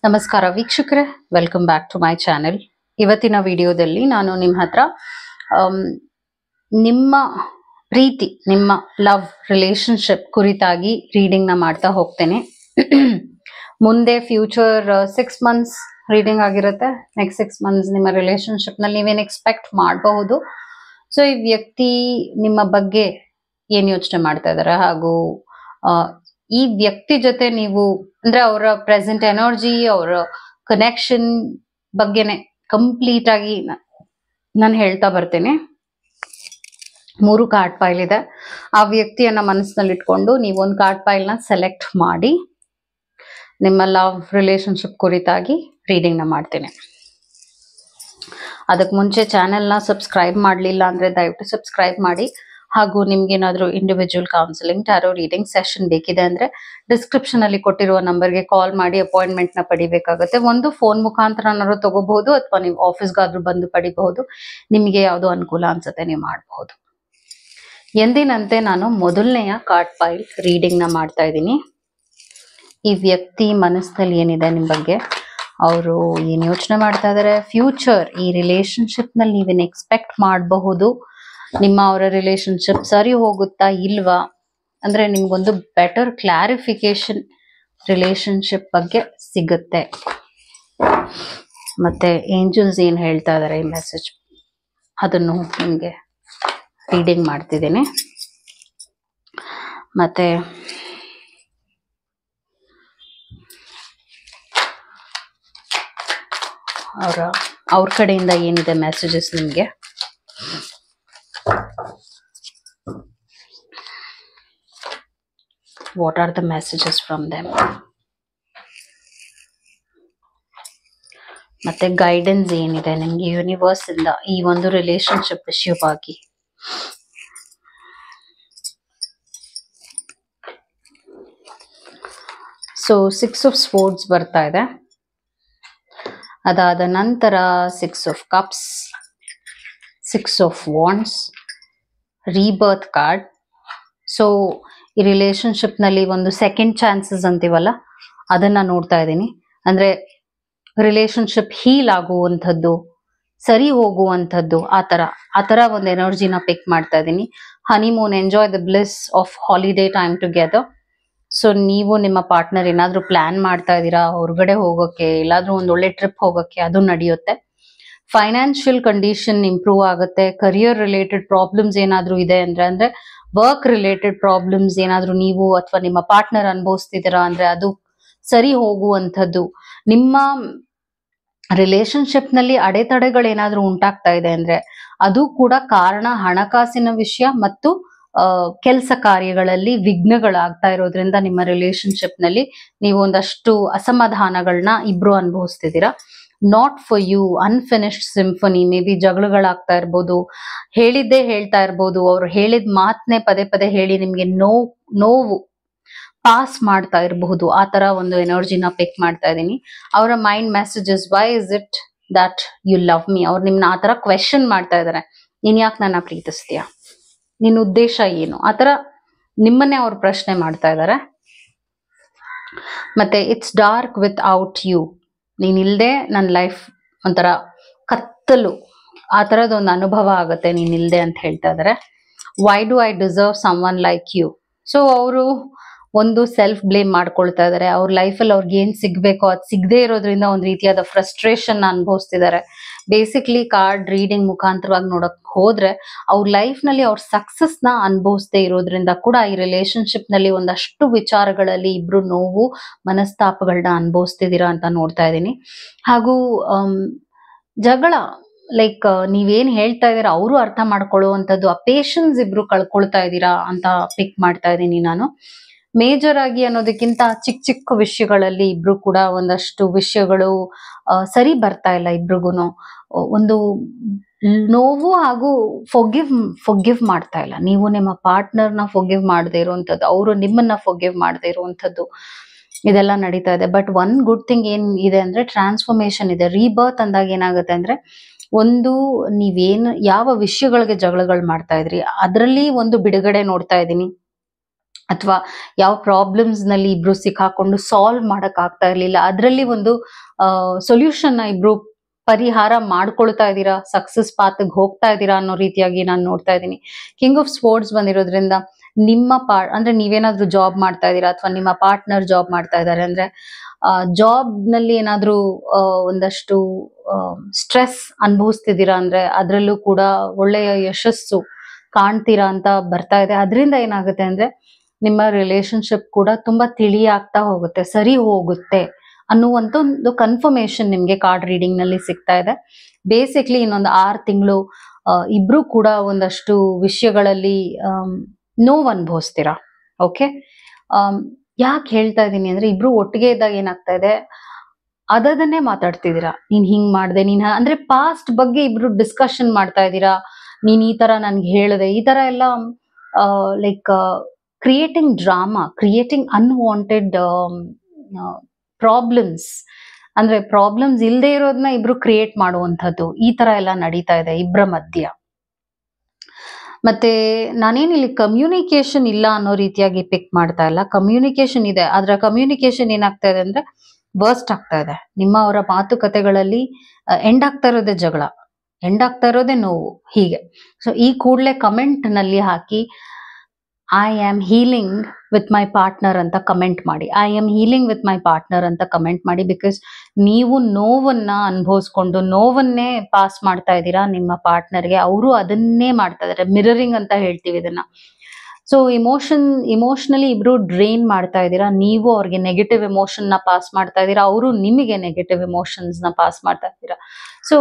ನಮಸ್ಕಾರ ವೀಕ್ಷಕರೇ, welcome back to my channel. ಇವತ್ತಿನ ವಿಡಿಯೋದಲ್ಲಿ ನಾನು ನಿಮ್ಮ ಹತ್ರ ನಿಮ್ಮ ಪ್ರೀತಿ, ನಿಮ್ಮ ಲವ್ ರಿಲೇಶನ್ಶಿಪ್ ಕುರಿತಾಗಿ ರೀಡಿಂಗ್ನ ಮಾಡ್ತಾ ಹೋಗ್ತೇನೆ. ಮುಂದೆ ಫ್ಯೂಚರ್ 6 ಮಂತ್ಸ್ ರೀಡಿಂಗ್ ಆಗಿರುತ್ತೆ. ನೆಕ್ಸ್ಟ್ 6 ಮಂತ್ಸ್ ನಿಮ್ಮ ರಿಲೇಶನ್ಶಿಪ್ನಲ್ಲಿ ನೀವೇನು ಎಕ್ಸ್ಪೆಕ್ಟ್ ಮಾಡಬಹುದು. ಸೊ ಈ ವ್ಯಕ್ತಿ ನಿಮ್ಮ ಬಗ್ಗೆ ಏನು ಯೋಚನೆ ಮಾಡ್ತಾ ಇದ್ದಾರೆ, ಹಾಗೂ ಈ ವ್ಯಕ್ತಿ ಜೊತೆ ನೀವು ಅಂದ್ರೆ ಅವರ ಪ್ರೆಸೆಂಟ್ ಎನರ್ಜಿ, ಅವರ ಕನೆಕ್ಷನ್ ಬಗ್ಗೆನೆ ಕಂಪ್ಲೀಟ್ ಆಗಿ ನಾನು ಹೇಳ್ತಾ ಬರ್ತೇನೆ. 3 ಕಾರ್ಡ್ ಪೈಲ್ ಇದೆ. ಆ ವ್ಯಕ್ತಿಯನ್ನ ಮನಸ್ಸಿನಲ್ಲಿ ಇಟ್ಕೊಂಡು ನೀವು ಒಂದು ಕಾರ್ಡ್ ಪೈಲ್ನ ಸೆಲೆಕ್ಟ್ ಮಾಡಿ ನಿಮ್ಮ ಲವ್ ರಿಲೇಶನ್ಶಿಪ್ ಕುರಿತಾಗಿ ರೀಡಿಂಗ್ನ ಮಾಡ್ತೇನೆ. ಅದಕ್ಕೆ ಮುಂಚೆ ಚಾನೆಲ್ನ ಸಬ್ಸ್ಕ್ರೈಬ್ ಮಾಡಲಿಲ್ಲ ಅಂದರೆ ದಯವಿಟ್ಟು ಸಬ್ಸ್ಕ್ರೈಬ್ ಮಾಡಿ. ಹಾಗೂ ನಿಮ್ಗೇನಾದರೂ individual counselling, tarot reading session ಬೇಕಿದೆ ಅಂದರೆ ಡಿಸ್ಕ್ರಿಪ್ಷನಲ್ಲಿ ಕೊಟ್ಟಿರುವ ನಂಬರ್ಗೆ ಕಾಲ್ ಮಾಡಿ ಅಪಾಯಿಂಟ್ಮೆಂಟ್ನ ಪಡಿಬೇಕಾಗುತ್ತೆ. ಒಂದು ಫೋನ್ ಮುಖಾಂತರನಾದ್ರೂ ತಗೋಬಹುದು, ಅಥವಾ ನೀವು ಆಫೀಸ್ಗಾದ್ರೂ ಬಂದು ಪಡಿಬಹುದು. ನಿಮಗೆ ಯಾವುದು ಅನುಕೂಲ ಅನ್ಸುತ್ತೆ ನೀವು ಮಾಡಬಹುದು. ಎಂದಿನಂತೆ ನಾನು ಮೊದಲನೆಯ ಕಾರ್ಡ್ ಪೈಲ್ ರೀಡಿಂಗ್ನ ಮಾಡ್ತಾ ಇದ್ದೀನಿ. ಈ ವ್ಯಕ್ತಿ ಮನಸ್ಸಿನಲ್ಲಿ ಏನಿದೆ ನಿಮ್ಮ ಬಗ್ಗೆ, ಅವರು ಏನು ಯೋಚನೆ ಮಾಡ್ತಾ ಇದ್ದಾರೆ, ಫ್ಯೂಚರ್ ಈ ರಿಲೇಶನ್ಶಿಪ್ನಲ್ಲಿ ನೀವೇನು ಎಕ್ಸ್ಪೆಕ್ಟ್ ಮಾಡಬಹುದು, ನಿಮ್ಮ ಅವರ ರಿಲೇಶನ್ಶಿಪ್ ಸರಿ ಹೋಗುತ್ತಾ ಇಲ್ವಾ ಅಂದ್ರೆ ನಿಮ್ಗೊಂದು ಬೆಟರ್ ಕ್ಲಾರಿಫಿಕೇಶನ್ ರಿಲೇಶನ್ಶಿಪ್ ಬಗ್ಗೆ ಸಿಗುತ್ತೆ. ಮತ್ತೆ ಏಂಜಲ್ಸ್ ಏನ್ ಹೇಳ್ತಾ ಇದ್ದಾರೆ ಈ ಮೆಸೇಜ್, ಅದನ್ನು ನಿಮ್ಗೆ ರೀಡಿಂಗ್ ಮಾಡ್ತಿದ್ದೀನಿ. ಮತ್ತೆ ಅವ್ರ ಕಡೆಯಿಂದ ಏನಿದೆ ಮೆಸೇಜಸ್ ನಿಮ್ಗೆ. What are the messages from them? ಮತ್ತೆ ಗೈಡೆನ್ಸ್ ಏನಿದೆ ನಿಮ್ಗೆ ಯೂನಿವರ್ಸ್ ಇಂದ ಈ ಒಂದು ರಿಲೇಶನ್ಶಿಪ್ ವಿಷಯವಾಗಿ. ಸೊ 6 ಆಫ್ ಸ್ವೋರ್ಡ್ಸ್ ಬರ್ತಾ ಇದೆ. ಅದಾದ ನಂತರ 6 of cups, 6 of wands, rebirth card. So ಈ ರಿಲೇಶನ್ಶಿಪ್ ನಲ್ಲಿ ಒಂದು ಸೆಕೆಂಡ್ ಚಾನ್ಸಸ್ ಅಂತೀವಲ್ಲ, ಅದನ್ನ ನೋಡ್ತಾ ಇದ್ದೀನಿ. ಅಂದ್ರೆ ರಿಲೇಶನ್ಶಿಪ್ ಹೀಲ್ ಆಗುವಂಥದ್ದು, ಸರಿ ಹೋಗುವಂಥದ್ದು, ಆ ತರ ಒಂದು ಎನರ್ಜಿನ ಪಿಕ್ ಮಾಡ್ತಾ ಇದ್ದೀನಿ. Honeymoon, enjoy the bliss of holiday time together. So ನೀವು ನಿಮ್ಮ ಪಾರ್ಟ್ನರ್ ಏನಾದ್ರೂ ಪ್ಲಾನ್ ಮಾಡ್ತಾ ಇದ್ದೀರಾ ಹೊರಗಡೆ ಹೋಗೋಕೆ, ಎಲ್ಲಾದ್ರೂ ಒಂದು ಒಳ್ಳೆ ಟ್ರಿಪ್ ಹೋಗೋಕೆ, ಅದು ನಡೆಯುತ್ತೆ. ಫೈನಾನ್ಷಿಯಲ್ ಕಂಡೀಷನ್ ಇಂಪ್ರೂವ್ ಆಗುತ್ತೆ. ಕರಿಯರ್ ರಿಲೇಟೆಡ್ ಪ್ರಾಬ್ಲಮ್ಸ್ ಏನಾದ್ರೂ ಇದೆ ಅಂದ್ರೆ ವರ್ಕ್ ರಿಲೇಟೆಡ್ ಪ್ರಾಬ್ಲಮ್ಸ್ ಏನಾದ್ರೂ ನೀವು ಅಥವಾ ನಿಮ್ಮ ಪಾರ್ಟ್ನರ್ ಅನುಭವಿಸ್ತಿದ್ದೀರಾ ಅಂದ್ರೆ ಅದು ಸರಿ ಹೋಗುವಂಥದ್ದು. ನಿಮ್ಮ ರಿಲೇಶನ್ಶಿಪ್ ನಲ್ಲಿ ಅಡೆತಡೆಗಳು ಏನಾದ್ರೂ ಉಂಟಾಗ್ತಾ ಇದೆ ಅಂದ್ರೆ ಅದು ಕೂಡ ಕಾರಣ ಹಣಕಾಸಿನ ವಿಷಯ ಮತ್ತು ಕೆಲಸ ಕಾರ್ಯಗಳಲ್ಲಿ ವಿಘ್ನಗಳಾಗ್ತಾ ಇರೋದ್ರಿಂದ ನಿಮ್ಮ ರಿಲೇಶನ್ಶಿಪ್ ನಲ್ಲಿ ನೀವು ಒಂದಷ್ಟು ಅಸಮಾಧಾನಗಳನ್ನ ಇಬ್ರು ಅನುಭವಿಸ್ತಿದ್ದೀರಾ. Not for you, unfinished symphony. Maybe ಜಗಳಗಳಾಗ್ತಾ ಇರ್ಬೋದು, ಹೇಳಿದ್ದೇ ಹೇಳ್ತಾ ಇರ್ಬೋದು, ಅವ್ರು ಹೇಳಿದ ಮಾತನ್ನೇ ಪದೇ ಪದೇ ಹೇಳಿ ನಿಮ್ಗೆ ನೋವು ಪಾಸ್ ಮಾಡ್ತಾ ಇರಬಹುದು. ಆ ತರ ಒಂದು ಎನರ್ಜಿನ ಪಿಕ್ ಮಾಡ್ತಾ ಇದ್ದೀನಿ. ಅವರ mind messages, why is it that you love me. ಅವ್ರು ನಿಮ್ನ ಆ ತರ ಕ್ವೆಶನ್ ಮಾಡ್ತಾ ಇದಾರೆ. ನೀನ್ ಯಾಕೆ ನನ್ನ ಪ್ರೀತಿಸ್ತೀಯ, ನಿನ್ನ ಉದ್ದೇಶ ಏನು, ಆ ತರ ನಿಮ್ಮನ್ನೇ ಅವ್ರು ಪ್ರಶ್ನೆ ಮಾಡ್ತಾ ಇದ್ದಾರೆ. ಮತ್ತೆ it's dark without you. ನೀನಿಲ್ದೆ ನನ್ನ ಲೈಫ್ ಒಂಥರ ಕತ್ತಲು, ಆ ತರದೊಂದು ಅನುಭವ ಆಗುತ್ತೆ ನೀನಿಲ್ದೆ ಅಂತ ಹೇಳ್ತಾ ಇದಾರೆ. Why do I deserve someone like you. So ಅವರು ಒಂದು ಸೆಲ್ಫ್ ಬ್ಲೇಮ್ ಮಾಡ್ಕೊಳ್ತಾ ಇದಾರೆ. ಅವ್ರ ಲೈಫಲ್ಲಿ ಅವ್ರಿಗೆ ಏನ್ ಸಿಗ್ಬೇಕೋ ಅದು ಸಿಗದೆ ಇರೋದ್ರಿಂದ ಒಂದು ರೀತಿಯಾದ ಫ್ರಸ್ಟ್ರೇಷನ್ ಅನುಭವಿಸ್ತಿದ್ದಾರೆ. ಬೇಸಿಕ್ಲಿ ಕಾರ್ಡ್ ರೀಡಿಂಗ್ ಮುಖಾಂತರವಾಗಿ ನೋಡಕ್ ಹೋದ್ರೆ ಅವ್ರ ಲೈಫ್ ನಲ್ಲಿ ಅವ್ರ ಸಕ್ಸಸ್ ನ ಅನುಭವಿಸದೇ ಇರೋದ್ರಿಂದ ಕೂಡ ಈ ರಿಲೇಶನ್ಶಿಪ್ ನಲ್ಲಿ ಒಂದಷ್ಟು ವಿಚಾರಗಳಲ್ಲಿ ಇಬ್ರು ನೋವು ಮನಸ್ತಾಪಗಳನ್ನ ಅನುಭವಿಸ್ತಿದ್ದೀರಾ ಅಂತ ನೋಡ್ತಾ ಇದ್ದೀನಿ. ಹಾಗೂ ಜಗಳ, ಲೈಕ್ ನೀವೇನ್ ಹೇಳ್ತಾ ಇದೀರಾ ಅವರು ಅರ್ಥ ಮಾಡ್ಕೊಳ್ಳುವಂಥದ್ದು, ಆ ಪೇಷನ್ಸ್ ಇಬ್ರು ಕಳ್ಕೊಳ್ತಾ ಇದ್ದೀರಾ ಅಂತ ಪಿಕ್ ಮಾಡ್ತಾ ಇದ್ದೀನಿ ನಾನು. ಮೇಜರ್ ಆಗಿ ಅನ್ನೋದಕ್ಕಿಂತ ಚಿಕ್ಕ ಚಿಕ್ಕ ವಿಷಯಗಳಲ್ಲಿ ಇಬ್ರು ಕೂಡ ಒಂದಷ್ಟು ವಿಷಯಗಳು ಸರಿ ಬರ್ತಾ ಇಲ್ಲ ಇಬ್ರಿಗೂನು. ಒಂದು ನೋವು ಹಾಗೂ ಫೊಗಿವ್ ಮಾಡ್ತಾ ಇಲ್ಲ. ನೀವು ನಿಮ್ಮ ಪಾರ್ಟ್ನರ್ನ ಫೊಗಿವ್ ಮಾಡದೇ ಇರುವಂಥದ್ದು, ಅವರು ನಿಮ್ಮನ್ನ ಫೊಗಿವ್ ಮಾಡದೇ ಇರುವಂಥದ್ದು, ಇದೆಲ್ಲ ನಡೀತಾ ಇದೆ. ಬಟ್ ಒನ್ ಗುಡ್ ಥಿಂಗ್ ಏನ್ ಇದೆ ಅಂದ್ರೆ ಟ್ರಾನ್ಸ್ಫಾರ್ಮೇಶನ್ ಇದೆ. ರೀಬರ್ತ್ ಅಂದಾಗ ಏನಾಗುತ್ತೆ ಅಂದ್ರೆ, ಒಂದು ನೀವೇನು ಯಾವ ವಿಷಯಗಳಿಗೆ ಜಗಳಗಳು ಮಾಡ್ತಾ ಇದ್ರಿ ಅದರಲ್ಲಿ ಒಂದು ಬಿಡುಗಡೆ ನೋಡ್ತಾ ಇದ್ದೀನಿ. ಅಥವಾ ಯಾವ ಪ್ರಾಬ್ಲಮ್ಸ್ ನಲ್ಲಿ ಇಬ್ರು ಸಿಕ್ಕಾಕೊಂಡು ಸಾಲ್ವ್ ಮಾಡಕ್ ಆಗ್ತಾ ಇರ್ಲಿಲ್ಲ, ಅದರಲ್ಲಿ ಒಂದು ಸೊಲ್ಯೂಷನ್ ಇಬ್ರು ಪರಿಹಾರ ಮಾಡ್ಕೊಳ್ತಾ ಇದ್ದೀರಾ, ಸಕ್ಸಸ್ ಪಾತ್ಗೆ ಹೋಗ್ತಾ ಇದ್ದೀರಾ ಅನ್ನೋ ರೀತಿಯಾಗಿ ನಾನು ನೋಡ್ತಾ ಇದ್ದೀನಿ. ಕಿಂಗ್ ಆಫ್ ಸ್ವೋರ್ಡ್ಸ್ ಬಂದಿರೋದ್ರಿಂದ ನಿಮ್ಮ ಅಂದ್ರೆ ನೀವೇನಾದ್ರೂ ಜಾಬ್ ಮಾಡ್ತಾ ಇದ್ದೀರಾ ಅಥವಾ ನಿಮ್ಮ ಪಾರ್ಟ್ನರ್ ಜಾಬ್ ಮಾಡ್ತಾ ಇದ್ದಾರೆ ಅಂದ್ರೆ ಜಾಬ್ ನಲ್ಲಿ ಏನಾದ್ರೂ ಒಂದಷ್ಟು ಸ್ಟ್ರೆಸ್ ಅನುಭವಿಸ್ತಿದ್ದೀರಾ ಅಂದ್ರೆ ಅದರಲ್ಲೂ ಕೂಡ ಒಳ್ಳೆಯ ಯಶಸ್ಸು ಕಾಣ್ತೀರಾ ಅಂತ ಬರ್ತಾ ಇದೆ. ಅದರಿಂದ ಏನಾಗುತ್ತೆ ಅಂದ್ರೆ ನಿಮ್ಮ ರಿಲೇಶನ್ಶಿಪ್ ಕೂಡ ತುಂಬಾ ತಿಳಿಯಾಗ್ತಾ ಹೋಗುತ್ತೆ, ಸರಿ ಹೋಗುತ್ತೆ ಅನ್ನುವಂತ ಒಂದು ಕನ್ಫರ್ಮೇಶನ್ ನಿಮ್ಗೆ ಕಾರ್ಡ್ ರೀಡಿಂಗ್ ನಲ್ಲಿ ಸಿಗ್ತಾ ಇದೆ. ಬೇಸಿಕ್ಲಿ ಇನ್ನೊಂದು 6 ತಿಂಗಳು ಇಬ್ರು ಕೂಡ ಒಂದಷ್ಟು ವಿಷಯಗಳಲ್ಲಿ ನೋವು ಅನುಭವಿಸ್ತೀರಾ. ಓಕೆ, ಯಾಕೆ ಹೇಳ್ತಾ ಇದ್ದೀನಿ ಅಂದ್ರೆ ಇಬ್ರು ಒಟ್ಟಿಗೆ ಇದ್ದಾಗ ಏನಾಗ್ತಾ ಇದೆ, ಅದನ್ನೇ ಮಾತಾಡ್ತಿದ್ದೀರಾ. ನೀನ್ ಹಿಂಗ್ ಮಾಡ್ದೆ, ನೀನ್ ಅಂದ್ರೆ ಪಾಸ್ಟ್ ಬಗ್ಗೆ ಇಬ್ರು ಡಿಸ್ಕಷನ್ ಮಾಡ್ತಾ ಇದ್ದೀರಾ. ನೀನ್ ಈ ತರ ನನ್ಗೆ ಹೇಳ್ದೆ, ಈ ತರ ಎಲ್ಲ like creating drama, creating unwanted problems, ಅಂದ್ರೆ ಪ್ರಾಬ್ಲಮ್ಸ್ ಇಲ್ದೇ ಇರೋದನ್ನ ಇಬ್ರು ಕ್ರಿಯೇಟ್ ಮಾಡುವಂಥದ್ದು, ಈ ತರ ಎಲ್ಲ ನಡೀತಾ ಇದೆ ಇಬ್ಬರ ಮಧ್ಯ. ಮತ್ತೆ ನಾನೇನು ಇಲ್ಲಿ ಕಮ್ಯುನಿಕೇಶನ್ ಇಲ್ಲ ಅನ್ನೋ ರೀತಿಯಾಗಿ ಪಿಕ್ ಮಾಡ್ತಾ ಇಲ್ಲ, ಕಮ್ಯುನಿಕೇಶನ್ ಇದೆ. ಆದ್ರೆ ಕಮ್ಯುನಿಕೇಶನ್ ಏನಾಗ್ತಾ ಇದೆ ಅಂದ್ರೆ ವರ್ಸ್ಟ್ ಆಗ್ತಾ ಇದೆ. ನಿಮ್ಮ ಅವರ ಮಾತುಕತೆಗಳಲ್ಲಿ ಎಂಡ್ ಆಗ್ತಾ ಇರೋದೇ ಜಗಳ, ಎಂಡ್ ಆಗ್ತಾ ಇರೋದೇ ನೋವು, ಹೀಗೆ. ಸೊ ಈ ಕೂಡಲೇ ಕಮೆಂಟ್ ನಲ್ಲಿ ಹಾಕಿ I am healing with my partner ಅಂತ ಕಮೆಂಟ್ ಮಾಡಿ, I am healing with my partner ಅಂತ ಕಮೆಂಟ್ ಮಾಡಿ. ಬಿಕಾಸ್ ನೀವು ನೋವನ್ನ ಅನುಭವಿಸ್ಕೊಂಡು ನೋವನ್ನೇ ಪಾಸ್ ಮಾಡ್ತಾ ಇದ್ದೀರಾ ನಿಮ್ಮ ಪಾರ್ಟ್ನರ್ಗೆ, ಅವರು ಅದನ್ನೇ ಮಾಡ್ತಾ ಇದಾರೆ. ಮಿರರಿಂಗ್ ಅಂತ ಹೇಳ್ತೀವಿ ಇದನ್ನ. ಸೊ ಇಮೋಷನಲಿ ಇಬ್ರು ಡ್ರೈನ್ ಮಾಡ್ತಾ ಇದ್ದೀರಾ. ನೀವು ಅವ್ರಿಗೆ ನೆಗೆಟಿವ್ ಎಮೋಷನ್ ನ ಪಾಸ್ ಮಾಡ್ತಾ ಇದ್ದೀರಾ, ಅವರು ನಿಮಗೆ ನೆಗೆಟಿವ್ ಎಮೋಷನ್ಸ್ ನ ಪಾಸ್ ಮಾಡ್ತಾ ಇದ್ದೀರಾ. ಸೊ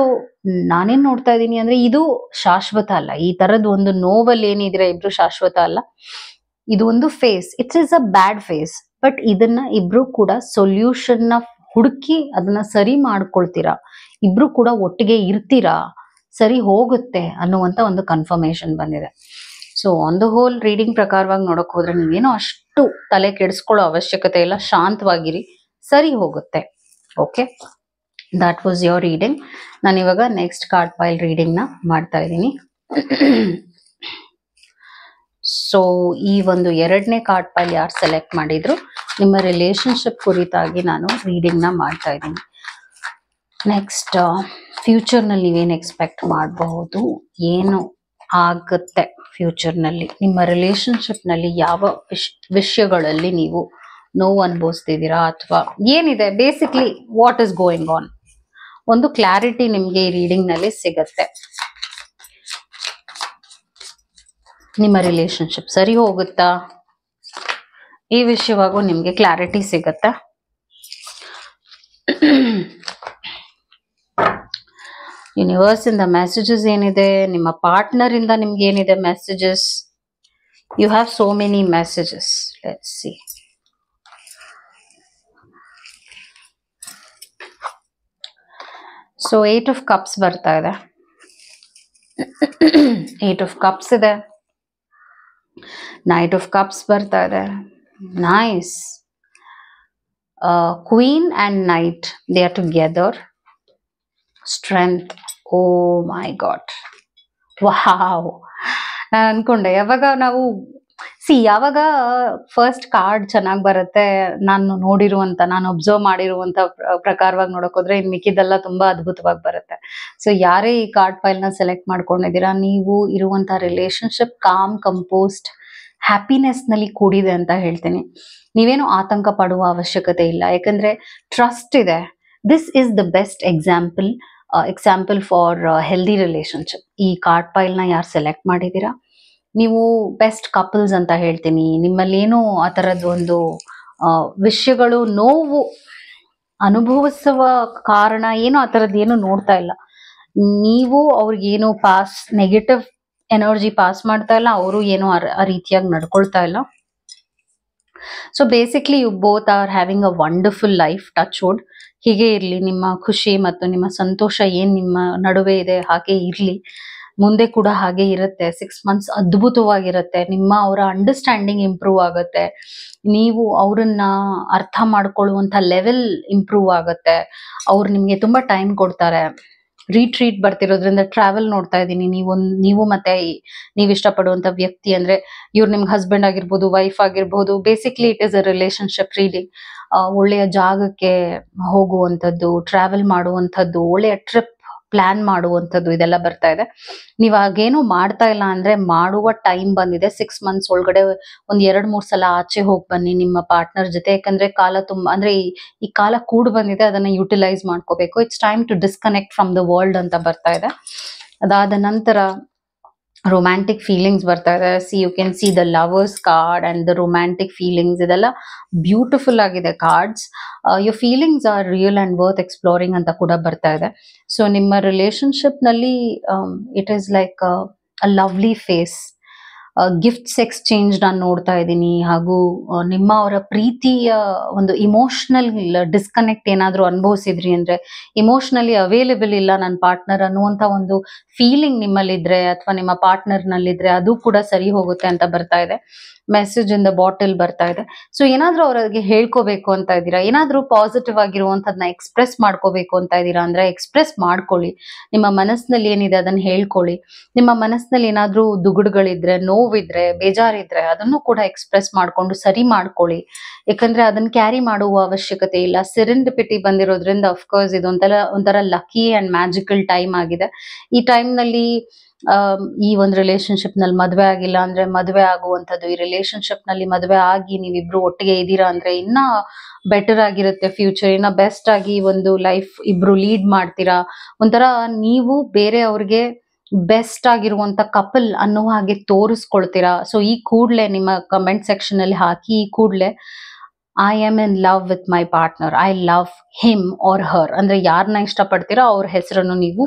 ನಾನೇನ್ ನೋಡ್ತಾ ಇದ್ದೀನಿ ಅಂದ್ರೆ ಇದು ಶಾಶ್ವತ ಅಲ್ಲ. ಈ ತರದ್ ಒಂದು ನೋವಲ್ಲಿ ಏನಿದ್ರೆ ಇಬ್ರು ಶಾಶ್ವತ ಅಲ್ಲ, ಇದು ಒಂದು phase, it's is a bad phase. But ಇದನ್ನ ಇಬ್ರು ಕೂಡ ಸೊಲ್ಯೂಷನ್ ನ ಹುಡುಕಿ ಅದನ್ನ ಸರಿ ಮಾಡ್ಕೊಳ್ತೀರಾ, ಇಬ್ರು ಕೂಡ ಒಟ್ಟಿಗೆ ಇರ್ತೀರಾ, ಸರಿ ಹೋಗುತ್ತೆ ಅನ್ನುವಂತ ಒಂದು ಕನ್ಫರ್ಮೇಶನ್ ಬಂದಿದೆ. So on the whole reading ಪ್ರಕಾರವಾಗಿ ನೋಡಕ್ ಹೋದ್ರೆ ನೀವೇನೋ ಅಷ್ಟು ತಲೆ ಕೆಡಿಸ್ಕೊಳ್ಳೋ ಅವಶ್ಯಕತೆ ಇಲ್ಲ, ಶಾಂತವಾಗಿರಿ, ಸರಿ ಹೋಗುತ್ತೆ. Okay, that was your reading. ನಾನು ಇವಾಗ ನೆಕ್ಸ್ಟ್ ಕಾರ್ಡ್ ಪೈಲ್ ರೀಡಿಂಗ್ ನ ಮಾಡ್ತಾ ಇದ್ದೀನಿ. ಸೊ ಈ ಒಂದು 2ನೇ ಕಾರ್ಡ್ ಪೈಲ್ ಯಾರು ಸೆಲೆಕ್ಟ್ ಮಾಡಿದ್ರು, ನಿಮ್ಮ ರಿಲೇಶನ್ಶಿಪ್ ಕುರಿತಾಗಿ ನಾನು ರೀಡಿಂಗ್ ನ ಮಾಡ್ತಾ ಇದ್ದೀನಿ. ನೆಕ್ಸ್ಟ್ ಫ್ಯೂಚರ್ ನಲ್ಲಿ ನೀವೇನು ಎಕ್ಸ್ಪೆಕ್ಟ್ ಮಾಡಬಹುದು, ಏನು ಆಗುತ್ತೆ ಫ್ಯೂಚರ್ ನಲ್ಲಿ, ನಿಮ್ಮ ರಿಲೇಶನ್ಶಿಪ್ ನಲ್ಲಿ ಯಾವ ವಿಷಯಗಳಲ್ಲಿ ನೀವು ನೋವು ಅನುಭವಿಸ್ತಿದ್ದೀರಾ ಅಥವಾ ಏನಿದೆ, basically what is going on, ಒಂದು ಕ್ಲಾರಿಟಿ ನಿಮ್ಗೆ ಈ ರೀಡಿಂಗ್ ನಲ್ಲಿ ಸಿಗತ್ತೆ. ನಿಮ್ಮ ರಿಲೇಶನ್ಶಿಪ್ ಸರಿ ಹೋಗುತ್ತಾ, ಈ ವಿಷಯವಾಗೂ ನಿಮ್ಗೆ ಕ್ಲಾರಿಟಿ ಸಿಗತ್ತಾ. ಯೂನಿವರ್ಸ್ ಇಂದ ಮೆಸೇಜಸ್ ಏನಿದೆ, ನಿಮ್ಮ ಪಾರ್ಟ್ನರ್ ಇಂದ ನಿಮ್ಗೆ ಏನಿದೆ messages. You have so many messages. Let's see. So 8 of cups ಬರ್ತಾ ಇದೆ, 8 ಆಫ್ ಕಪ್ಸ್ ಇದೆ, ನೈಟ್ ಆಫ್ ಕಪ್ಸ್ ಬರ್ತಾ ಇದೆ. Nice. Queen and knight, they are together. Strength. Oh my god, wow. ನಾನು ಅನ್ಕೊಂಡೆ ಯಾವಾಗ ನಾವು ಯಾವಾಗ ಫಸ್ಟ್ ಕಾರ್ಡ್ ಚೆನ್ನಾಗಿ ಬರುತ್ತೆ, ನಾನು ನೋಡಿರುವಂತ, ನಾನು ಅಬ್ಸರ್ವ್ ಮಾಡಿರುವಂತ ಪ್ರಕಾರವಾಗಿ ನೋಡಕ್ ಹೋದ್ರೆ ಇನ್ ಮಿಕ್ಕಿದೆಲ್ಲ ತುಂಬಾ ಅದ್ಭುತವಾಗಿ ಬರುತ್ತೆ. ಸೊ ಯಾರೇ ಈ ಕಾರ್ಡ್ ಫೈಲ್ ನ ಸೆಲೆಕ್ಟ್ ಮಾಡ್ಕೊಂಡಿದ್ದೀರಾ, ನೀವು ಇರುವಂತ ರಿಲೇಶನ್ಶಿಪ್ ಕಾಮ್, ಕಂಪೋಸ್ಟ್, ಹ್ಯಾಪಿನೆಸ್ ನಲ್ಲಿ ಕೂಡಿದೆ ಅಂತ ಹೇಳ್ತೀನಿ. ನೀವೇನು ಆತಂಕ ಪಡುವ ಅವಶ್ಯಕತೆ ಇಲ್ಲ, ಯಾಕಂದ್ರೆ ಟ್ರಸ್ಟ್ ಇದೆ. This is the best example for healthy relationship. ಈ ಕಾರ್ಡ್ ಫೈಲ್ ನ ಯಾರು ಸೆಲೆಕ್ಟ್ ಮಾಡಿದೀರಾ, ನೀವು ಬೆಸ್ಟ್ ಕಪಲ್ಸ್ ಅಂತ ಹೇಳ್ತೀನಿ. ನಿಮ್ಮಲ್ಲಿ ಏನು ಆ ತರದ್ ಒಂದು ವಿಷಯಗಳು, ನೋವು ಅನುಭವಿಸುವ ಕಾರಣ ಏನು ಆ ತರದ್ ಏನು ನೋಡ್ತಾ ಇಲ್ಲ. ನೀವು ಅವ್ರಿಗೇನು ನೆಗೆಟಿವ್ ಎನರ್ಜಿ ಪಾಸ್ ಮಾಡ್ತಾ ಇಲ್ಲ, ಅವರು ಏನು ಆ ರೀತಿಯಾಗಿ ನಡ್ಕೊಳ್ತಾ ಇಲ್ಲ. So basically you both are having a wonderful life. Touch wood, ಹೀಗೆ ಇರ್ಲಿ. ನಿಮ್ಮ ಖುಷಿ ಮತ್ತು ನಿಮ್ಮ ಸಂತೋಷ ಏನ್ ನಿಮ್ಮ ನಡುವೆ ಇದೆ ಹಾಗೆ ಇರ್ಲಿ, ಮುಂದೆ ಕೂಡ ಹಾಗೆ ಇರುತ್ತೆ. 6 ಮಂತ್ಸ್ ಅದ್ಭುತವಾಗಿರುತ್ತೆ. ನಿಮ್ಮ ಅವರ ಅಂಡರ್ಸ್ಟ್ಯಾಂಡಿಂಗ್ ಇಂಪ್ರೂವ್ ಆಗುತ್ತೆ, ನೀವು ಅವರನ್ನ ಅರ್ಥ ಮಾಡ್ಕೊಳ್ಳುವಂತ ಲೆವೆಲ್ ಇಂಪ್ರೂವ್ ಆಗುತ್ತೆ. ಅವ್ರು ನಿಮ್ಗೆ ತುಂಬಾ ಟೈಮ್ ಕೊಡ್ತಾರೆ. ರೀಟ್ರೀಟ್ ಬರ್ತಿರೋದ್ರಿಂದ ಟ್ರಾವೆಲ್ ನೋಡ್ತಾ ಇದ್ದೀನಿ. ನೀವು ಮತ್ತೆ ನೀವು ಇಷ್ಟಪಡುವಂತ ವ್ಯಕ್ತಿ ಅಂದ್ರೆ ಇವ್ರು ನಿಮ್ಗೆ ಹಸ್ಬೆಂಡ್ ಆಗಿರ್ಬೋದು, ವೈಫ್ ಆಗಿರ್ಬೋದು. Basically it is a relationship reading. ಒಳ್ಳೆಯ ಜಾಗಕ್ಕೆ ಹೋಗುವಂಥದ್ದು, ಟ್ರಾವೆಲ್ ಮಾಡುವಂಥದ್ದು, ಒಳ್ಳೆಯ ಟ್ರಿಪ್ ಪ್ಲಾನ್ ಮಾಡುವಂಥದ್ದು ಇದೆಲ್ಲ ಬರ್ತಾ ಇದೆ. ನೀವ್ ಹಾಗೇನು ಮಾಡ್ತಾ ಇಲ್ಲ ಅಂದ್ರೆ ಮಾಡುವ ಟೈಮ್ ಬಂದಿದೆ. 6 months ಒಳಗಡೆ ಒಂದ್ 2-3 ಸಲ ಆಚೆ ಹೋಗಿ ಬನ್ನಿ ನಿಮ್ಮ ಪಾರ್ಟ್ನರ್ ಜೊತೆ. ಯಾಕಂದ್ರೆ ಕಾಲ ತುಂಬಾ ಅಂದ್ರೆ ಈ ಕಾಲ ಕೂಡ್ ಬಂದಿದೆ, ಅದನ್ನ ಯುಟಿಲೈಸ್ ಮಾಡ್ಕೋಬೇಕು. It's time to disconnect from the world ಅಂತ ಬರ್ತಾ ಇದೆ. ಅದಾದ ನಂತರ ರೊಮ್ಯಾಂಟಿಕ್ ಫೀಲಿಂಗ್ಸ್ ಬರ್ತಾ ಇದೆ. You can see the lovers card and the romantic feelings. ಇದೆಲ್ಲ ಬ್ಯೂಟಿಫುಲ್ ಆಗಿದೆ cards. Your feelings are real and worth exploring ಅಂತ ಕೂಡ ಬರ್ತಾ ಇದೆ. ಸೊ ನಿಮ್ಮ ರಿಲೇಶನ್ಶಿಪ್ ನಲ್ಲಿ it is like a lovely phase. Gifts exchange ನಾನು ನೋಡ್ತಾ ಇದ್ದೀನಿ. ಹಾಗೂ ನಿಮ್ಮ ಅವರ ಪ್ರೀತಿಯ ಒಂದು ಇಮೋಷನಲ್ ಡಿಸ್ಕನೆಕ್ಟ್ ಏನಾದ್ರೂ ಅನುಭವಿಸಿದ್ರಿ ಅಂದ್ರೆ, ಇಮೋಷನಲಿ ಅವೈಲೇಬಲ್ ಇಲ್ಲ ನನ್ನ ಪಾರ್ಟ್ನರ್ ಅನ್ನುವಂತ ಒಂದು ಫೀಲಿಂಗ್ ನಿಮ್ಮಲ್ಲಿದ್ರೆ ಅಥವಾ ನಿಮ್ಮ ಪಾರ್ಟ್ನರ್ ನಲ್ಲಿದ್ರೆ ಅದು ಕೂಡ ಸರಿ ಹೋಗುತ್ತೆ ಅಂತ ಬರ್ತಾ ಇದೆ. ಮೆಸೇಜ್ ಇನ್ ದ ಬಾಟಲ್ ಬರ್ತಾ ಇದೆ. ಸೊ ಏನಾದ್ರೂ ಅವ್ರಿಗೆ ಹೇಳ್ಕೋಬೇಕು ಅಂತ ಇದ್ದೀರಾ, ಏನಾದ್ರೂ ಪಾಸಿಟಿವ್ ಆಗಿರುವಂತದನ್ನ ಎಕ್ಸ್ಪ್ರೆಸ್ ಮಾಡ್ಕೋಬೇಕು ಅಂತ ಇದ್ದೀರಾ ಅಂದ್ರೆ ಎಕ್ಸ್ಪ್ರೆಸ್ ಮಾಡ್ಕೊಳ್ಳಿ. ನಿಮ್ಮ ಮನಸ್ಸಿನಲ್ಲಿ ಏನಿದೆ ಅದನ್ನ ಹೇಳ್ಕೊಳ್ಳಿ. ನಿಮ್ಮ ಮನಸ್ಸಿನಲ್ಲಿ ಏನಾದ್ರೂ ದುಗುಡುಗಳಿದ್ರೆ, ನೋವಿದ್ರೆ, ಬೇಜಾರಿದ್ರೆ ಅದನ್ನು ಕೂಡ ಎಕ್ಸ್ಪ್ರೆಸ್ ಮಾಡ್ಕೊಂಡು ಸರಿ ಮಾಡ್ಕೊಳ್ಳಿ. ಯಾಕಂದ್ರೆ ಅದನ್ನ ಕ್ಯಾರಿ ಮಾಡುವ ಅವಶ್ಯಕತೆ ಇಲ್ಲ. ಸೆರೆಂಡಿಪಿಟಿ ಬಂದಿರೋದ್ರಿಂದ ಅಫ್ಕೋರ್ಸ್ ಒಂಥರ ಲಕ್ಕಿ ಅಂಡ್ ಮ್ಯಾಜಿಕಲ್ ಟೈಮ್ ಆಗಿದೆ. ಈ ಟೈಮ್ ನಲ್ಲಿ ಈ ಒಂದು ರಿಲೇಶನ್ಶಿಪ್ ನಲ್ಲಿ ಮದ್ವೆ ಆಗಿಲ್ಲ ಅಂದ್ರೆ ಮದ್ವೆ ಆಗುವಂಥದ್ದು, ಈ ರಿಲೇಶನ್ಶಿಪ್ ನಲ್ಲಿ ಮದ್ವೆ ಆಗಿ ನೀವಿಬ್ರು ಒಟ್ಟಿಗೆ ಇದ್ದೀರಾ ಅಂದ್ರೆ ಇನ್ನ ಬೆಟರ್ ಆಗಿರುತ್ತೆ ಫ್ಯೂಚರ್. ಇನ್ನ ಬೆಸ್ಟ್ ಆಗಿ ಒಂದು ಲೈಫ್ ಇಬ್ರು ಲೀಡ್ ಮಾಡ್ತೀರಾ. ಒಂಥರ ನೀವು ಬೇರೆಯವ್ರಿಗೆ ಬೆಸ್ಟ್ ಆಗಿರುವಂತ ಕಪಲ್ ಅನ್ನೋ ಹಾಗೆ ತೋರಿಸ್ಕೊಳ್ತೀರಾ. ಸೊ ಈ ಕೂಡ್ಲೆ ನಿಮ್ಮ ಕಮೆಂಟ್ ಸೆಕ್ಷನ್ ಅಲ್ಲಿ ಹಾಕಿ, ಈ ಕೂಡ್ಲೆ I am in love with my partner, I love him or ಹರ್ ಅಂದ್ರೆ ಯಾರನ್ನ ಇಷ್ಟಪಡ್ತೀರಾ ಅವ್ರ ಹೆಸರನ್ನು ನೀವು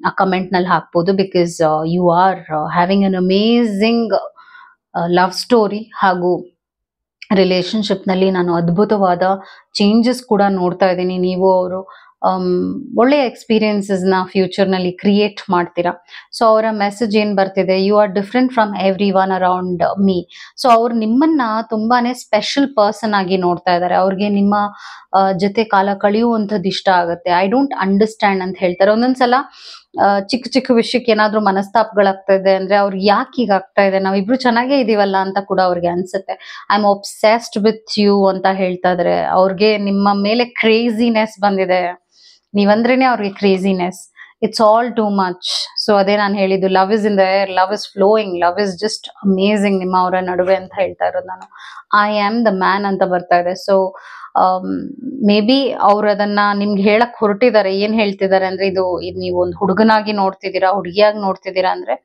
ಆ ಕಮೆಂಟ್ ನಲ್ಲಿ ಹಾಕ್ಬೋದು. Because you are having an amazing love story. ಹಾಗೂ ರಿಲೇಶನ್ಶಿಪ್ ನಲ್ಲಿ ನಾನು ಅದ್ಭುತವಾದ ಚೇಂಜಸ್ ಕೂಡ ನೋಡ್ತಾ ಇದ್ದೀನಿ. ನೀವು ಅವರು ಒಳ್ಳೆಯ ಎಕ್ಸ್ಪೀರಿಯನ್ಸಸ್ ನ ಫ್ಯೂಚರ್ ನಲ್ಲಿ ಕ್ರಿಯೇಟ್ ಮಾಡ್ತೀರಾ. ಸೊ ಅವರ ಮೆಸೇಜ್ ಏನ್ ಬರ್ತಿದೆ, you are different from every one around me. So ಅವ್ರು ನಿಮ್ಮನ್ನ ತುಂಬಾನೇ ಸ್ಪೆಷಲ್ ಪರ್ಸನ್ ಆಗಿ ನೋಡ್ತಾ ಇದ್ದಾರೆ. ಅವ್ರಿಗೆ ನಿಮ್ಮ ಜೊತೆ ಕಾಲ ಕಳೆಯುವಂಥದ್ದು ಇಷ್ಟ ಆಗುತ್ತೆ. ಐ ಡೋಂಟ್ ಅಂಡರ್ಸ್ಟ್ಯಾಂಡ್ ಅಂತ ಹೇಳ್ತಾರೆ. ಒಂದೊಂದ್ಸಲ ಚಿಕ್ಕ ಚಿಕ್ಕ ವಿಷಯಕ್ಕೆ ಏನಾದ್ರೂ ಮನಸ್ತಾಪಗಳಾಗ್ತಾ ಇದೆ ಅಂದ್ರೆ ಅವ್ರಿಗೆ ಯಾಕೆ ಈಗ ಆಗ್ತಾ ಇದೆ, ನಾವಿಬ್ರು ಚೆನ್ನಾಗೇ ಇದೀವಲ್ಲ ಅಂತ ಕೂಡ ಅವ್ರಿಗೆ ಅನ್ಸುತ್ತೆ. I am obsessed with you ಅಂತ ಹೇಳ್ತಾ ಇದ್ರೆ ಅವ್ರಿಗೆ ನಿಮ್ಮ ಮೇಲೆ ಕ್ರೇಜಿನೆಸ್ ಬಂದಿದೆ. ನೀವಂದ್ರೇನೆ ಅವ್ರಿಗೆ craziness. It's all too much. So ಅದೇ ನಾನು ಹೇಳಿದ್ದು, love is in the air, love is flowing, love is just amazing ನಿಮ್ಮ ಅವರ ನಡುವೆ ಅಂತ ಹೇಳ್ತಾ ಇರೋದು ನಾನು. ಐ ಆಮ್ ದ ಮ್ಯಾನ್ ಅಂತ ಬರ್ತಾ ಇದೆ. ಸೊ ಮೇ ಬಿ ಅವ್ರು ಅದನ್ನ ನಿಮ್ಗೆ ಹೇಳಕ್ ಹೊರಟಿದ್ದಾರೆ. ಏನ್ ಹೇಳ್ತಿದ್ದಾರೆ ಅಂದ್ರೆ, ಇದು ನೀವು ಒಂದು ಹುಡುಗನಾಗಿ ನೋಡ್ತಿದ್ದೀರಾ, ಹುಡುಗಿಯಾಗಿ ನೋಡ್ತಿದ್ದೀರಾ ಅಂದ್ರೆ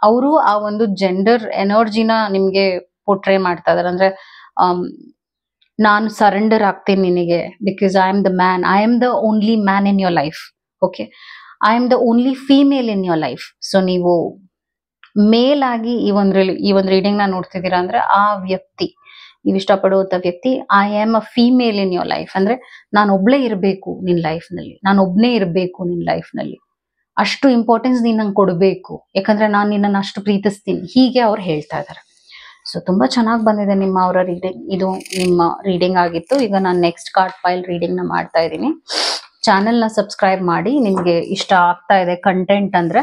ಅವರು ಆ ಒಂದು ಜೆಂಡರ್ ಎನರ್ಜಿನ ನಿಮ್ಗೆ ಪೋರ್ಟ್ರೇ ಮಾಡ್ತಾ ಇದಾರೆ. ಅಂದ್ರೆ ನಾನು ಸರೆಂಡರ್ ಆಗ್ತೀನಿ ನಿನಗೆ, because I am the man, I am the only man in your life. Okay, I am the only female in your life. So ನೀವು ಮೇಲ್ ಆಗಿ ಈ ಒಂದು ರೀಡಿಂಗ್ ನ ನೋಡ್ತಿದ್ದೀರಾ ಅಂದ್ರೆ ಆ ವ್ಯಕ್ತಿ, ನೀವು ಇಷ್ಟಪಡುವಂತ ವ್ಯಕ್ತಿ I am a female in your life ಅಂದ್ರೆ ನಾನು ಒಬ್ಳೇ ಇರಬೇಕು ನಿನ್ ಲೈಫ್ ನಲ್ಲಿ, ನಾನು ಒಬ್ನೇ ಇರಬೇಕು ನಿನ್ ಲೈಫ್ ನಲ್ಲಿ, ಅಷ್ಟು ಇಂಪಾರ್ಟೆನ್ಸ್ ನೀನ್ ನಂಗೆ ಕೊಡಬೇಕು, ಯಾಕಂದ್ರೆ ನಾನು ನಿನ್ನನ್ನು ಅಷ್ಟು ಪ್ರೀತಿಸ್ತೀನಿ, ಹೀಗೆ ಅವ್ರು ಹೇಳ್ತಾ ಇದ್ದಾರೆ. ಸೊ ತುಂಬಾ ಚೆನ್ನಾಗಿ ಬಂದಿದೆ ನಿಮ್ಮ ಅವರ ರೀಡಿಂಗ್. ಇದು ನಿಮ್ಮ ರೀಡಿಂಗ್ ಆಗಿತ್ತು. ಈಗ ನಾನು ನೆಕ್ಸ್ಟ್ ಕಾರ್ಡ್ ಫೈಲ್ ರೀಡಿಂಗ್ ನ ಮಾಡ್ತಾ ಇದ್ದೀನಿ. ಚಾನೆಲ್ ನ ಸಬ್ಸ್ಕ್ರೈಬ್ ಮಾಡಿ, ನಿಮ್ಗೆ ಇಷ್ಟ ಆಗ್ತಾ ಇದೆ ಕಂಟೆಂಟ್ ಅಂದ್ರೆ.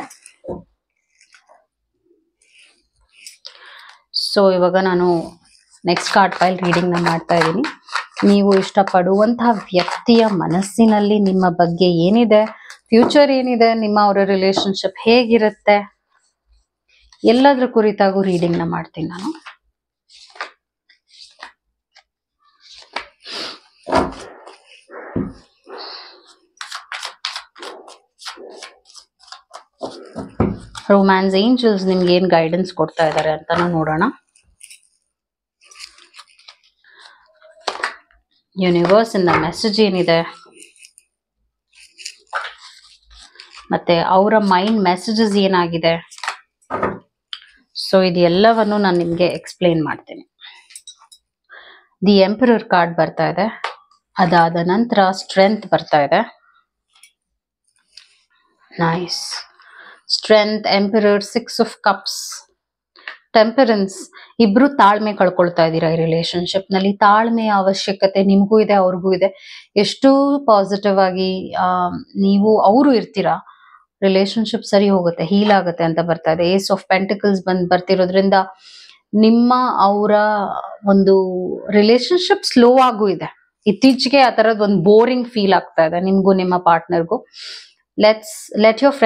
ಸೊ ಇವಾಗ ನಾನು ನೆಕ್ಸ್ಟ್ ಕಾರ್ಡ್ ಫೈಲ್ ರೀಡಿಂಗ್ ನ ಮಾಡ್ತಾ ಇದ್ದೀನಿ. ನೀವು ಇಷ್ಟಪಡುವಂತಹ ವ್ಯಕ್ತಿಯ ಮನಸ್ಸಿನಲ್ಲಿ ನಿಮ್ಮ ಬಗ್ಗೆ ಏನಿದೆ, ಫ್ಯೂಚರ್ ಏನಿದೆ, ನಿಮ್ಮ ಅವರ ರಿಲೇಶನ್ಶಿಪ್ ಹೇಗಿರುತ್ತೆ, ಎಲ್ಲದರ ಕುರಿತಾಗೂ ರೀಡಿಂಗ್ ನ ಮಾಡ್ತೀನಿ ನಾನು. ರೊಮ್ಯಾನ್ಸ್ ಏಂಜಲ್ಸ್ ನಿಮ್ಗೆ ಏನ್ ಗೈಡೆನ್ಸ್ ಕೊಡ್ತಾ ಇದ್ದಾರೆ ಅಂತ ನೋಡೋಣ. ಯೂನಿವರ್ಸ್ ಇಂದ ಮೆಸೇಜ್ ಏನಿದೆ, ಮತ್ತೆ ಅವರ ಮೈಂಡ್ ಮೆಸೇಜಸ್ ಏನಾಗಿದೆ, ಸೊ ಇದೆಲ್ಲವನ್ನು ನಾನು ನಿಮ್ಗೆ ಎಕ್ಸ್ಪ್ಲೇನ್ ಮಾಡ್ತೀನಿ. ದಿ ಎಂಪರರ್ ಕಾರ್ಡ್ ಬರ್ತಾ ಇದೆ. ಅದಾದ ನಂತರ ಸ್ಟ್ರೆಂತ್ ಬರ್ತಾ ಇದೆ. Nice. Strength, emperor, 6 of cups, temperance, ಇಬ್ರು ತಾಳ್ಮೆ ಕಳ್ಕೊಳ್ತಾ ಇದ್ದೀರಾ ಈ ರಿಲೇಶನ್ಶಿಪ್ ನಲ್ಲಿ. ತಾಳ್ಮೆಯ ಅವಶ್ಯಕತೆ ನಿಮ್ಗೂ ಇದೆ, ಅವ್ರಿಗೂ ಇದೆ. ಎಷ್ಟು ಪಾಸಿಟಿವ್ ಆಗಿ ನೀವು ಅವರು ಇರ್ತೀರಾ, ರಿಲೇಶನ್ಶಿಪ್ ಸರಿ ಹೋಗುತ್ತೆ, ಹೀಲ್ ಆಗುತ್ತೆ ಅಂತ ಬರ್ತಾ ಇದೆ. ಏಸ್ ಆಫ್ ಪೆಂಟಿಕಲ್ಸ್ ಬರ್ತಿರೋದ್ರಿಂದ ನಿಮ್ಮ ಅವರ ಒಂದು ರಿಲೇಶನ್ಶಿಪ್ ಸ್ಲೋ ಆಗೂ ಇದೆ. ಇತ್ತೀಚೆಗೆ ಆ ತರದ್ ಒಂದು ಬೋರಿಂಗ್ ಫೀಲ್ ಆಗ್ತಾ ಇದೆ ನಿಮ್ಗೂ ನಿಮ್ಮ ಪಾರ್ಟ್ನರ್ಗೂ. Let your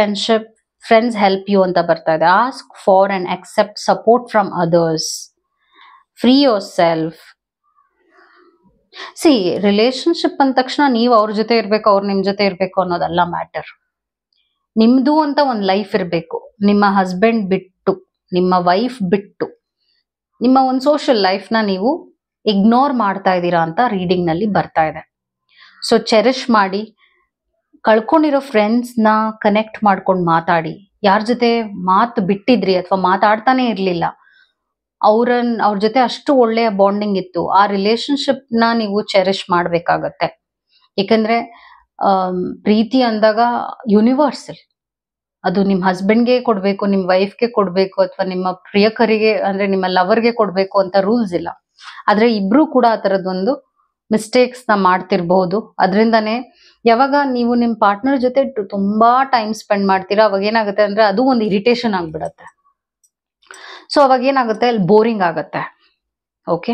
friends help you ಅಂತ ಬರ್ತಾ ಇದೆ. Ask for and accept support from others. Free yourself. See, relationship ಅಂದ ತಕ್ಷಣ ನೀವು ಅವ್ರ ಜೊತೆ ಇರ್ಬೇಕು, ಅವ್ರು ನಿಮ್ ಜೊತೆ ಇರ್ಬೇಕು ಅನ್ನೋದಲ್ಲ ಮ್ಯಾಟರ್. ನಿಮ್ದು ಅಂತ ಒಂದು ಲೈಫ್ ಇರ್ಬೇಕು. ನಿಮ್ಮ ಹಸ್ಬೆಂಡ್ ಬಿಟ್ಟು, ನಿಮ್ಮ ವೈಫ್ ಬಿಟ್ಟು, ನಿಮ್ಮ ಒಂದು ಸೋಷಿಯಲ್ ಲೈಫ್ ನ ನೀವು ಇಗ್ನೋರ್ ಮಾಡ್ತಾ ಇದ್ದೀರಾ ಅಂತ ರೀಡಿಂಗ್ ನಲ್ಲಿ ಬರ್ತಾ ಇದೆ. ಸೊ ಚೆರಿಶ್ ಮಾಡಿ, ಕಳ್ಕೊಂಡಿರೋ ಫ್ರೆಂಡ್ಸ್ ನ ಕನೆಕ್ಟ್ ಮಾಡ್ಕೊಂಡು ಮಾತಾಡಿ. ಯಾರ ಜೊತೆ ಮಾತು ಬಿಟ್ಟಿದ್ರಿ ಅಥವಾ ಮಾತಾಡ್ತಾನೆ ಇರ್ಲಿಲ್ಲ, ಅವ್ರ ಜೊತೆ ಅಷ್ಟು ಒಳ್ಳೆಯ ಬಾಂಡಿಂಗ್ ಇತ್ತು, ಆ ರಿಲೇಶನ್ಶಿಪ್ ನ ನೀವು ಚೆರಿಶ್ ಮಾಡ್ಬೇಕಾಗತ್ತೆ. ಯಾಕಂದ್ರೆ ಪ್ರೀತಿ ಅಂದಾಗ ಯೂನಿವರ್ಸಲ್. ಅದು ನಿಮ್ ಹಸ್ಬೆಂಡ್ಗೆ ಕೊಡ್ಬೇಕು, ನಿಮ್ ವೈಫ್ಗೆ ಕೊಡ್ಬೇಕು, ಅಥವಾ ನಿಮ್ಮ ಪ್ರಿಯಕರಿಗೆ ಅಂದ್ರೆ ನಿಮ್ಮ ಲವರ್ಗೆ ಕೊಡ್ಬೇಕು ಅಂತ ರೂಲ್ಸ್ ಇಲ್ಲ. ಆದ್ರೆ ಇಬ್ರು ಕೂಡ ಆ ತರದೊಂದು ಮಿಸ್ಟೇಕ್ಸ್ ನ ಮಾಡ್ತಿರ್ಬಹುದು. ಅದರಿಂದಾನೇ ಯಾವಾಗ ನೀವು ನಿಮ್ ಪಾರ್ಟ್ನರ್ ಜೊತೆ ತುಂಬಾ ಟೈಮ್ ಸ್ಪೆಂಡ್ ಮಾಡ್ತೀರಾ, ಅವಾಗ ಏನಾಗುತ್ತೆ ಅಂದ್ರೆ ಅದು ಒಂದು ಇರಿಟೇಷನ್ ಆಗ್ಬಿಡತ್ತೆ. ಸೊ ಅವಾಗ ಏನಾಗುತ್ತೆ, ಅಲ್ಲಿ ಬೋರಿಂಗ್ ಆಗತ್ತೆ. ಓಕೆ,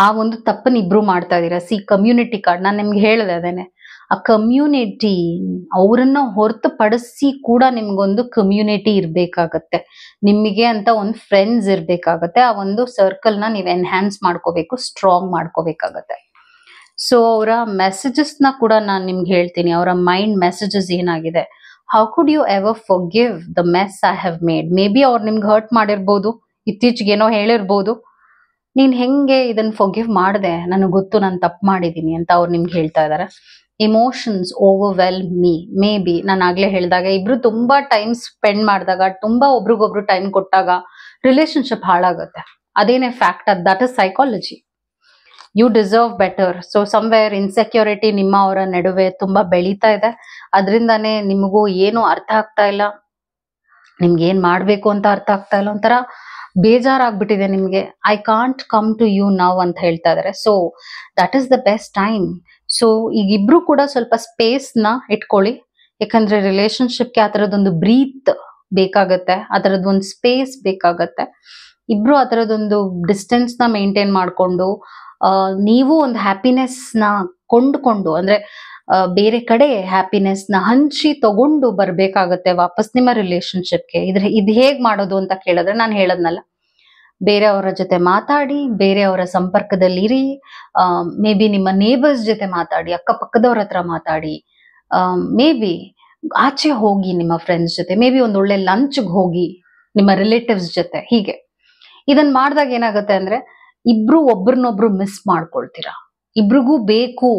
ಆ ಒಂದು ತಪ್ಪನ್ನ ಇಬ್ರು ಮಾಡ್ತಾ ಇದೀರಾ. ಸಿ, ಕಮ್ಯುನಿಟಿ ಕಾರ್ಡ್ ನಾನು ನಿಮ್ಗೆ ಹೇಳಿದೆ, ಅದೇನೆ ಆ ಕಮ್ಯುನಿಟಿ, ಅವರನ್ನ ಹೊರತುಪಡಿಸಿ ಕೂಡ ನಿಮ್ಗೊಂದು ಕಮ್ಯುನಿಟಿ ಇರ್ಬೇಕಾಗತ್ತೆ. ನಿಮಗೆ ಅಂತ ಒಂದು ಫ್ರೆಂಡ್ಸ್ ಇರ್ಬೇಕಾಗತ್ತೆ. ಆ ಒಂದು ಸರ್ಕಲ್ ನ ನೀವು ಎನ್ಹ್ಯಾನ್ಸ್ ಮಾಡ್ಕೋಬೇಕು, ಸ್ಟ್ರಾಂಗ್ ಮಾಡ್ಕೋಬೇಕಾಗತ್ತೆ. ಸೊ ಅವರ ಮೆಸೇಜಸ್ ನ ಕೂಡ ನಾನು ನಿಮ್ಗೆ ಹೇಳ್ತೀನಿ. ಅವರ ಮೈಂಡ್ ಮೆಸೇಜಸ್ ಏನಾಗಿದೆ, how could you ever forgive the mess I have made. Maybe ಅವ್ರು ನಿಮ್ಗೆ ಹರ್ಟ್ ಮಾಡಿರ್ಬೋದು, ಇತ್ತೀಚೆಗೆ ಏನೋ ಹೇಳಿರ್ಬೋದು. ನೀನ್ ಹೆಂಗೆ ಇದನ್ನ ಫರ್ಗಿವ್ ಮಾಡಿದೆ, ನನಗೆ ಗೊತ್ತು ನಾನು ತಪ್ಪು ಮಾಡಿದೀನಿ ಅಂತ ಅವ್ರು ನಿಮ್ಗೆ ಹೇಳ್ತಾ ಇದಾರೆ. Emotions overwhelm me. Maybe ನಾನು ಆಗ್ಲೇ ಹೇಳಿದಾಗ, ಇಬ್ರು ತುಂಬಾ ಟೈಮ್ ಸ್ಪೆಂಡ್ ಮಾಡಿದಾಗ, ತುಂಬಾ ಒಬ್ರಿಗೊಬ್ರು ಟೈಮ್ ಕೊಟ್ಟಾಗ ರಿಲೇಶನ್ಶಿಪ್ ಹಾಳಾಗುತ್ತೆ. ಅದೇನೇ fact, that is psychology. You deserve better. So somewhere insecurity ನಿಮ್ಮ ಅವರ ನಡುವೆ ತುಂಬಾ ಬೆಳೀತಾ ಇದೆ. ಅದರಿಂದಾನೇ ನಿಮಗೂ ಏನು ಅರ್ಥ ಆಗ್ತಾ ಇಲ್ಲ, ನಿಮ್ಗೆ ಏನ್ ಮಾಡ್ಬೇಕು ಅಂತ ಅರ್ಥ ಆಗ್ತಾ ಇಲ್ಲ, ಒಂಥರ ಬೇಜಾರಾಗ್ಬಿಟ್ಟಿದೆ ನಿಮ್ಗೆ. I can't come to you now ಅಂತ ಹೇಳ್ತಾ ಇದಾರೆ. So that is the best time. So ಈಗ ಇಬ್ರು ಕೂಡ ಸ್ವಲ್ಪ ಸ್ಪೇಸ್ ನ ಇಟ್ಕೊಳ್ಳಿ. ಯಾಕಂದ್ರೆ ರಿಲೇಶನ್ಶಿಪ್ಗೆ ಆ ತರದೊಂದು ಬ್ರೀತ್ ಬೇಕಾಗತ್ತೆ, ಆ ತರದೊಂದು ಸ್ಪೇಸ್ ಬೇಕಾಗತ್ತೆ. ಇಬ್ರು ಆ ತರದೊಂದು ಡಿಸ್ಟೆನ್ಸ್ ನ ಮೇಂಟೈನ್ ಮಾಡ್ಕೊಂಡು, ನೀವು ಒಂದು ಹ್ಯಾಪಿನೆಸ್ ನ ಕೊಂಡ್ಕೊಂಡು, ಅಂದ್ರೆ ಬೇರೆ ಕಡೆ ಹ್ಯಾಪಿನೆಸ್ ನ ಹಂಚಿ ತಗೊಂಡು ಬರ್ಬೇಕಾಗತ್ತೆ ವಾಪಸ್ ನಿಮ್ಮ ರಿಲೇಶನ್ಶಿಪ್ಗೆ. ಇದು ಹೇಗ್ ಮಾಡೋದು ಅಂತ ಕೇಳಿದ್ರೆ, ನಾನು ಹೇಳದ್ನಲ್ಲ, ಬೇರೆಯವರ ಜೊತೆ ಮಾತಾಡಿ, ಬೇರೆಯವರ ಸಂಪರ್ಕದಲ್ಲಿರಿ. ಮೇ ಬಿ ನಿಮ್ಮ ನೇಬರ್ಸ್ ಜೊತೆ ಮಾತಾಡಿ, ಅಕ್ಕಪಕ್ಕದವ್ರ ಹತ್ರ ಮಾತಾಡಿ. ಮೇ ಬಿ ಆಚೆ ಹೋಗಿ ನಿಮ್ಮ ಫ್ರೆಂಡ್ಸ್ ಜೊತೆ, ಮೇ ಬಿ ಒಂದ್ ಒಳ್ಳೆ ಲಂಚ್ಗೆ ಹೋಗಿ ನಿಮ್ಮ ರಿಲೇಟಿವ್ಸ್ ಜೊತೆ. ಹೀಗೆ ಇದನ್ ಮಾಡಿದಾಗ ಏನಾಗುತ್ತೆ ಅಂದ್ರೆ, ಇಬ್ರು ಒಬ್ರನ್ನೊಬ್ರು ಮಿಸ್ ಮಾಡ್ಕೊಳ್ತೀರಾ. ಇಬ್ರಿಗೂ ಬೇಕು,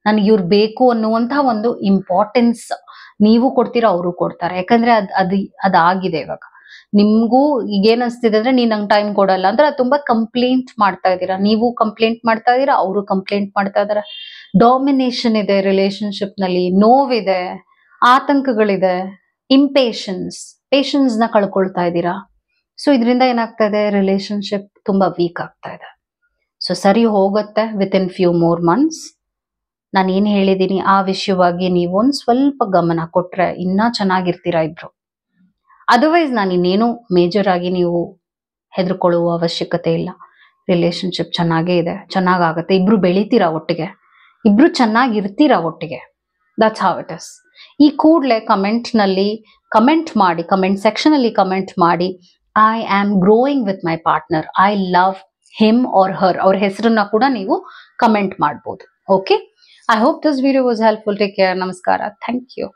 ನನಗೆ ಇವ್ರು ಬೇಕು ಅನ್ನುವಂತಹ ಒಂದು ಇಂಪಾರ್ಟೆನ್ಸ್ ನೀವು ಕೊಡ್ತೀರಾ, ಅವರು ಕೊಡ್ತಾರೆ. ಯಾಕಂದ್ರೆ ಅದಾಗಿದೆ ಇವಾಗ. ನಿಮ್ಗೂ ಈಗ ಏನ್ ಅನ್ಸ್ತಿದೆ ಅಂದ್ರೆ, ನೀನ್ ನಂಗೆ ಟೈಮ್ ಕೊಡಲ್ಲ ಅಂದ್ರೆ, ಅದು ತುಂಬಾ ಕಂಪ್ಲೇಂಟ್ ಮಾಡ್ತಾ ಇದ್ದೀರಾ. ನೀವು ಕಂಪ್ಲೇಂಟ್ ಮಾಡ್ತಾ ಇದ್ದೀರಾ, ಅವರು ಕಂಪ್ಲೇಂಟ್ ಮಾಡ್ತಾ ಇದಾರೆ. ಡಾಮಿನೇಷನ್ ಇದೆ ರಿಲೇಶನ್ಶಿಪ್ ನಲ್ಲಿ, ನೋವಿದೆ, ಆತಂಕಗಳಿದೆ, ಪೇಷನ್ಸ್ ನ ಕಳ್ಕೊಳ್ತಾ ಇದ್ದೀರಾ. ಸೊ ಇದರಿಂದ ಏನಾಗ್ತಾ ಇದೆ, ರಿಲೇಶನ್ಶಿಪ್ ತುಂಬಾ ವೀಕ್ ಆಗ್ತಾ ಇದೆ. ಸೊ ಸರಿ ಹೋಗುತ್ತೆ ವಿತಿನ್ ಫ್ಯೂ ಮೋರ್ ಮಂತ್ಸ್. ನಾನು ಏನ್ ಹೇಳಿದೀನಿ ಆ ವಿಷಯವಾಗಿ ನೀವು ಒಂದ್ ಸ್ವಲ್ಪ ಗಮನ ಕೊಟ್ರೆ ಇನ್ನೂ ಚೆನ್ನಾಗಿರ್ತೀರಾ ಇಬ್ರು. ಅದರ್ವೈಸ್ ನಾನು ಇನ್ನೇನು ಮೇಜರ್ ಆಗಿ ನೀವು ಹೆದರ್ಕೊಳ್ಳುವ ಅವಶ್ಯಕತೆ ಇಲ್ಲ. ರಿಲೇಶನ್ಶಿಪ್ ಚೆನ್ನಾಗೇ ಇದೆ, ಚೆನ್ನಾಗಾಗತ್ತೆ. ಇಬ್ರು ಬೆಳಿತೀರಾ ಒಟ್ಟಿಗೆ, ಇಬ್ರು ಚೆನ್ನಾಗಿರ್ತೀರಾ ಒಟ್ಟಿಗೆ. That's how it is. ಈ ಕೂಡಲೇ ಕಮೆಂಟ್ ಮಾಡಿ, ಕಮೆಂಟ್ ಸೆಕ್ಷನ್ ಅಲ್ಲಿ ಕಮೆಂಟ್ ಮಾಡಿ, I am growing with my partner, I love him or her. ಅವ್ರ ಹೆಸರನ್ನ ಕೂಡ ನೀವು ಕಮೆಂಟ್ ಮಾಡ್ಬೋದು. Okay, I hope this video was helpful. Take care. ನಮಸ್ಕಾರ. Thank you.